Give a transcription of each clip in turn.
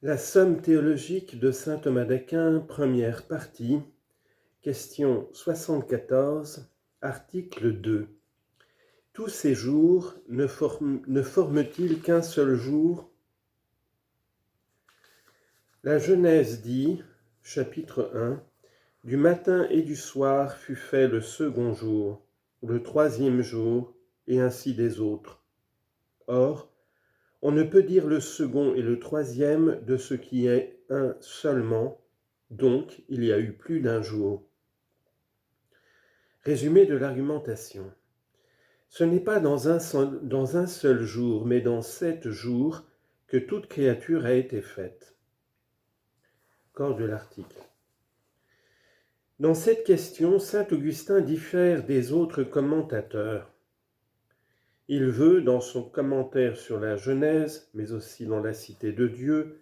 La somme théologique de saint Thomas d'Aquin, première partie, question 74, article 2. Tous ces jours ne forment-ils qu'un seul jour? La Genèse dit, chapitre 1, du matin et du soir fut fait le second jour, le troisième jour, et ainsi des autres. Or, on ne peut dire le second et le troisième de ce qui est un seulement, donc il y a eu plus d'un jour. Résumé de l'argumentation. Ce n'est pas dans un seul jour, mais dans 7 jours que toute créature a été faite. Corps de l'article. Dans cette question, saint Augustin diffère des autres commentateurs. Il veut, dans son commentaire sur la Genèse, mais aussi dans la Cité de Dieu,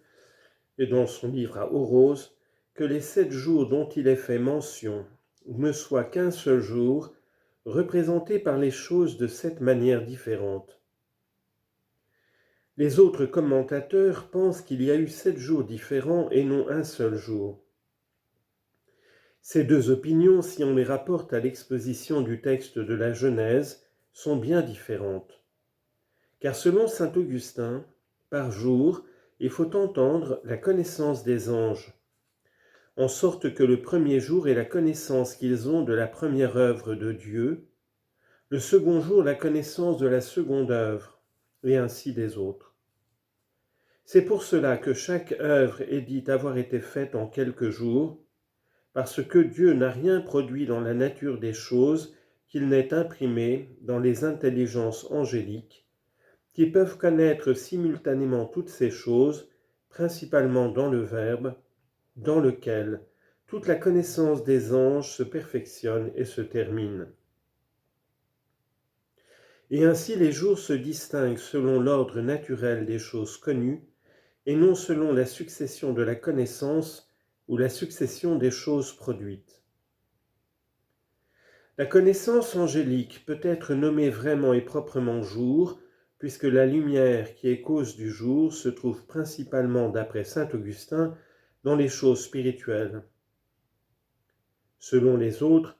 et dans son livre à Orose, que les 7 jours dont il est fait mention ne soient qu'un seul jour, représentés par les choses de 7 manières différentes. Les autres commentateurs pensent qu'il y a eu 7 jours différents et non un seul jour. Ces deux opinions, si on les rapporte à l'exposition du texte de la Genèse, sont bien différentes. Car selon saint Augustin, par jour, il faut entendre la connaissance des anges, en sorte que le premier jour est la connaissance qu'ils ont de la première œuvre de Dieu, le second jour la connaissance de la seconde œuvre, et ainsi des autres. C'est pour cela que chaque œuvre est dite avoir été faite en quelques jours, parce que Dieu n'a rien produit dans la nature des choses qu'il n'ait imprimé dans les intelligences angéliques, qui peuvent connaître simultanément toutes ces choses, principalement dans le Verbe, dans lequel toute la connaissance des anges se perfectionne et se termine. Et ainsi les jours se distinguent selon l'ordre naturel des choses connues, et non selon la succession de la connaissance ou la succession des choses produites. La connaissance angélique peut être nommée vraiment et proprement jour, puisque la lumière qui est cause du jour se trouve principalement, d'après saint Augustin, dans les choses spirituelles. Selon les autres,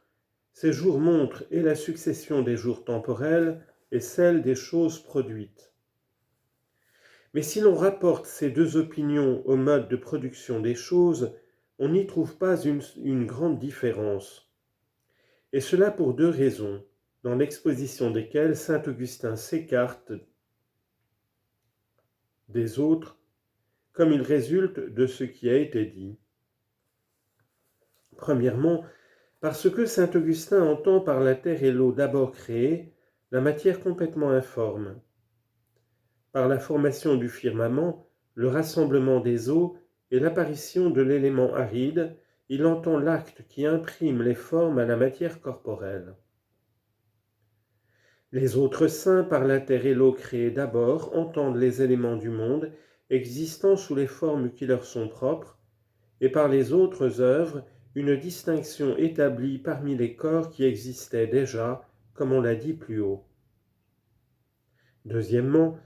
ces jours montrent et la succession des jours temporels et celle des choses produites. Mais si l'on rapporte ces deux opinions au mode de production des choses, on n'y trouve pas une grande différence. Et cela pour deux raisons, dans l'exposition desquelles saint Augustin s'écarte des autres, comme il résulte de ce qui a été dit. Premièrement, parce que saint Augustin entend par la terre et l'eau d'abord créée la matière complètement informe. Par la formation du firmament, le rassemblement des eaux et l'apparition de l'élément aride, il entend l'acte qui imprime les formes à la matière corporelle. Les autres saints, par la terre et l'eau créées d'abord, entendent les éléments du monde existant sous les formes qui leur sont propres, et par les autres œuvres, une distinction établie parmi les corps qui existaient déjà, comme on l'a dit plus haut. Deuxièmement,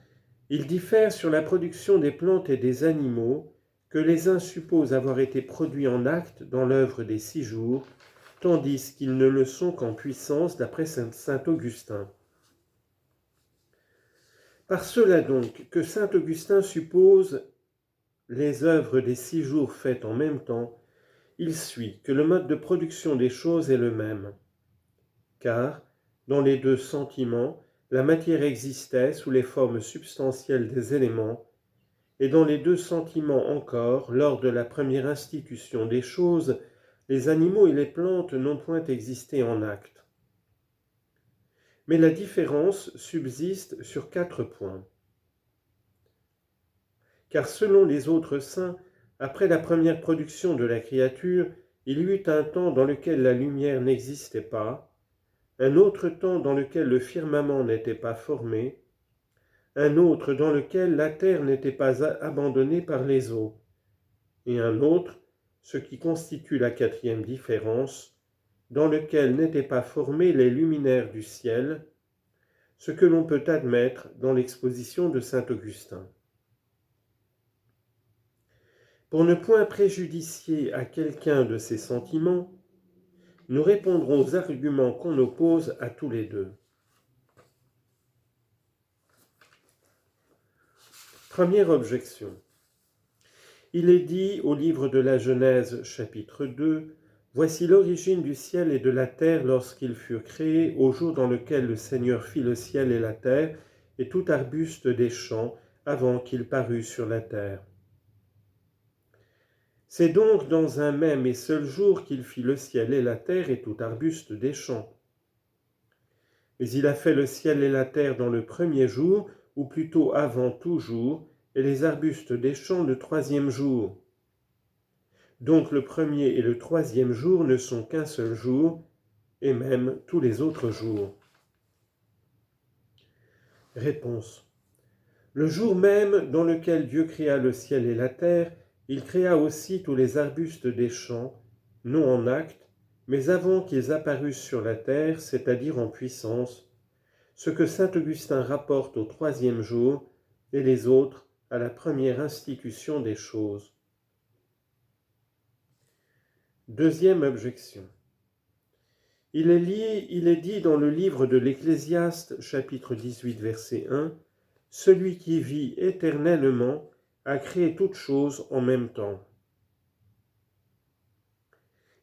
ils diffèrent sur la production des plantes et des animaux, que les uns supposent avoir été produits en acte dans l'œuvre des 6 jours, tandis qu'ils ne le sont qu'en puissance d'après saint Augustin. Par cela donc que saint Augustin suppose les œuvres des 6 jours faites en même temps, il suit que le mode de production des choses est le même. Car, dans les deux sentiments, la matière existait sous les formes substantielles des éléments, et dans les deux sentiments encore, lors de la première institution des choses, les animaux et les plantes n'ont point existé en acte. Mais la différence subsiste sur 4 points. Car selon les autres saints, après la première production de la créature, il y eut un temps dans lequel la lumière n'existait pas, un autre temps dans lequel le firmament n'était pas formé, un autre dans lequel la terre n'était pas abandonnée par les eaux, et un autre, ce qui constitue la 4e différence, dans lequel n'étaient pas formés les luminaires du ciel, ce que l'on peut admettre dans l'exposition de saint Augustin. Pour ne point préjudicier à quelqu'un de ses sentiments, nous répondrons aux arguments qu'on oppose à tous les deux. Première objection. Il est dit au livre de la Genèse, chapitre 2, « Voici l'origine du ciel et de la terre lorsqu'ils furent créés, au jour dans lequel le Seigneur fit le ciel et la terre, et tout arbuste des champs, avant qu'il parût sur la terre. » C'est donc dans un même et seul jour qu'il fit le ciel et la terre et tout arbuste des champs. Mais il a fait le ciel et la terre dans le premier jour, ou plutôt avant tout jour, et les arbustes des champs le troisième jour. Donc le premier et le troisième jour ne sont qu'un seul jour, et même tous les autres jours. Réponse. Le jour même dans lequel Dieu créa le ciel et la terre, il créa aussi tous les arbustes des champs, non en acte, mais avant qu'ils apparussent sur la terre, c'est-à-dire en puissance, ce que saint Augustin rapporte au troisième jour, et les autres à la première institution des choses. Deuxième objection. Il est dit dans le livre de l'Ecclésiaste, chapitre 18, verset 1, « Celui qui vit éternellement a créé toutes choses en même temps. »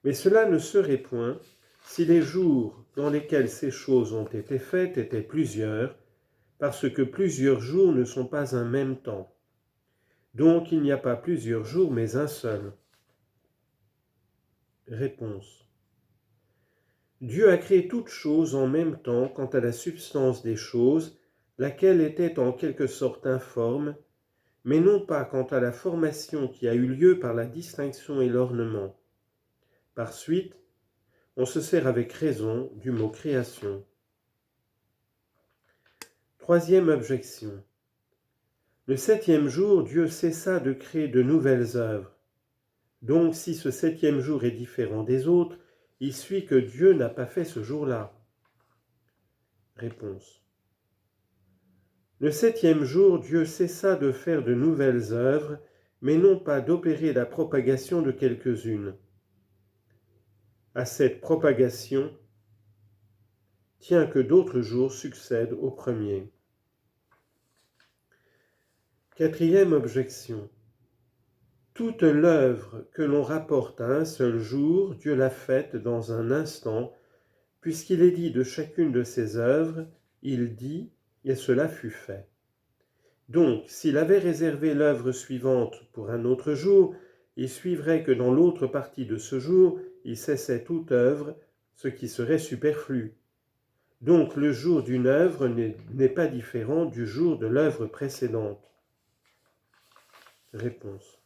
Mais cela ne serait point si les jours dans lesquels ces choses ont été faites étaient plusieurs, parce que plusieurs jours ne sont pas un même temps. Donc il n'y a pas plusieurs jours, mais un seul. Réponse. Dieu a créé toutes choses en même temps quant à la substance des choses, laquelle était en quelque sorte informe, mais non pas quant à la formation qui a eu lieu par la distinction et l'ornement. Par suite, on se sert avec raison du mot création. Troisième objection. Le septième jour, Dieu cessa de créer de nouvelles œuvres. Donc, si ce septième jour est différent des autres, il suit que Dieu n'a pas fait ce jour-là. Réponse. Le septième jour, Dieu cessa de faire de nouvelles œuvres, mais non pas d'opérer la propagation de quelques-unes. À cette propagation tient que d'autres jours succèdent au premier. Quatrième objection. Toute l'œuvre que l'on rapporte à un seul jour, Dieu l'a faite dans un instant, puisqu'il est dit de chacune de ses œuvres, il dit, et cela fut fait. Donc, s'il avait réservé l'œuvre suivante pour un autre jour, il suivrait que dans l'autre partie de ce jour, il cessait toute œuvre, ce qui serait superflu. Donc, le jour d'une œuvre n'est pas différent du jour de l'œuvre précédente. Réponse.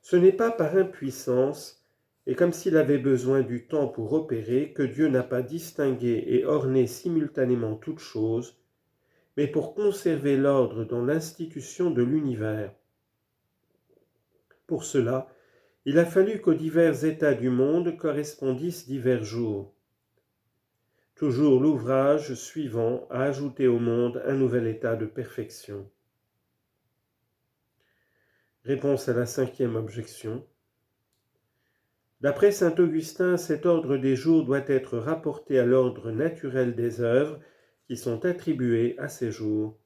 Ce n'est pas par impuissance, et comme s'il avait besoin du temps pour opérer, que Dieu n'a pas distingué et orné simultanément toutes choses, mais pour conserver l'ordre dans l'institution de l'univers. Pour cela, il a fallu qu'aux divers états du monde correspondissent divers jours. Toujours l'ouvrage suivant a ajouté au monde un nouvel état de perfection. Réponse à la cinquième objection. D'après saint Augustin, cet ordre des jours doit être rapporté à l'ordre naturel des œuvres qui sont attribuées à ces jours.